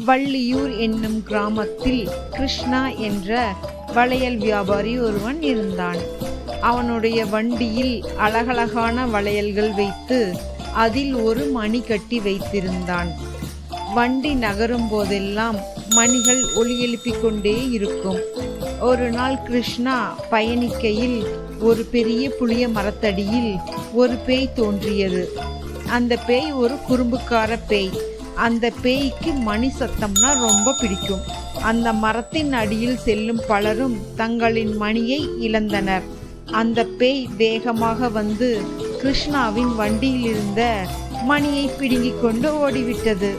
வள்ளியூர் என்னும் கிராமத்தில் கிருஷ்ணா என்ற வளையல் வியாபாரி ஒருவன் இருந்தான். அவனுடைய வண்டியில் அழகழகான வளையல்கள் வைத்து அதில் ஒரு மணி கட்டி வைத்திருந்தான். வண்டி நகரும் போதெல்லாம் மணிகள் ஒலி எழுப்பிக் கொண்டே இருக்கும். ஒரு நாள் கிருஷ்ணா பயணிக்கையில் ஒரு பெரிய புளிய மரத்தடியில் ஒரு பேய் தோன்றியது. அந்த பேய் ஒரு குறும்புக்கார பேய். அந்த பேய்க்கு மணி சத்தம்னா ரொம்ப பிடிக்கும். அந்த மரத்தின் அடியில் செல்லும் பலரும் தங்களின் மணியை இழந்தனர். அந்த பேய் வேகமாக வந்து கிருஷ்ணாவின் வண்டியில் இருந்த மணியை பிடுங்கிக் கொண்டு ஓடிவிட்டது.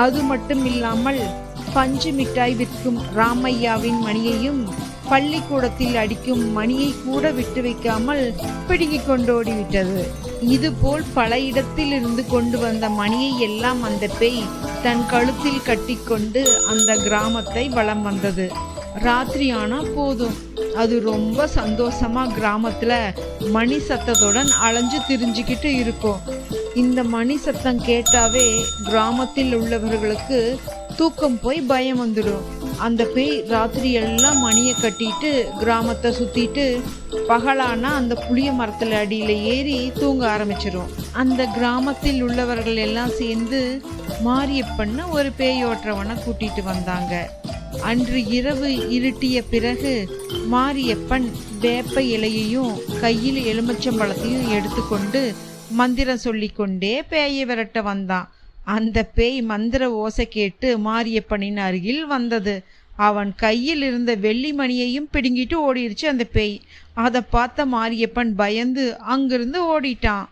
அது மட்டும் இல்லாமல் பஞ்சு மிட்டாய் விற்கும் ராமையாவின் மணியையும் பள்ளிக்கூடத்தில் அடிக்கும் மணியை கூட விட்டு வைக்காமல் பிடுங்கிக் கொண்டு ஓடிவிட்டது. இதுபோல் பல இடத்தில் இருந்து கொண்டு வந்த மணியை எல்லாம் அந்த பேய் தன் கழுத்தில் கட்டிக்கொண்டு அந்த கிராமத்தை வலம் வந்தது. ராத்திரி ஆனா போதும், அது ரொம்ப சந்தோஷமா கிராமத்துல மணி சத்தத்துடன் அலைஞ்சு திரிஞ்சுக்கிட்டு இருக்கும். இந்த மணி சத்தம் கேட்டாவே கிராமத்தில் உள்ளவர்களுக்கு தூக்கம் போய் பயம் வந்துடும். அந்த பேய் ராத்திரி எல்லாம் மணியை கட்டிட்டு கிராமத்தை சுத்திட்டு பகலானா அந்த புளிய மரத்துல அடியில ஏறி தூங்க ஆரம்பிச்சிடும். அந்த கிராமத்தில் உள்ளவர்கள் எல்லாம் சேர்ந்து மாரியப்பன்னு ஒரு பேயோற்றவனை கூட்டிட்டு வந்தாங்க. அன்று இரவு இருட்டிய பிறகு மாரியப்பன் வேப்ப இலையையும் கையில் எலுமிச்சம்பழத்தையும் எடுத்துக்கொண்டு மந்திரம் சொல்லிக்கொண்டே பேயை விரட்ட வந்தான். அந்த பேய் மந்திர ஓசை கேட்டு மாரியப்பனின் அருகில் வந்தது. அவன் கையில் இருந்த வெள்ளி மணியையும் பிடுங்கிட்டு ஓடிடுச்சு அந்த பேய். அதை பார்த்த மாரியப்பன் பயந்து அங்கிருந்து ஓடிட்டான்.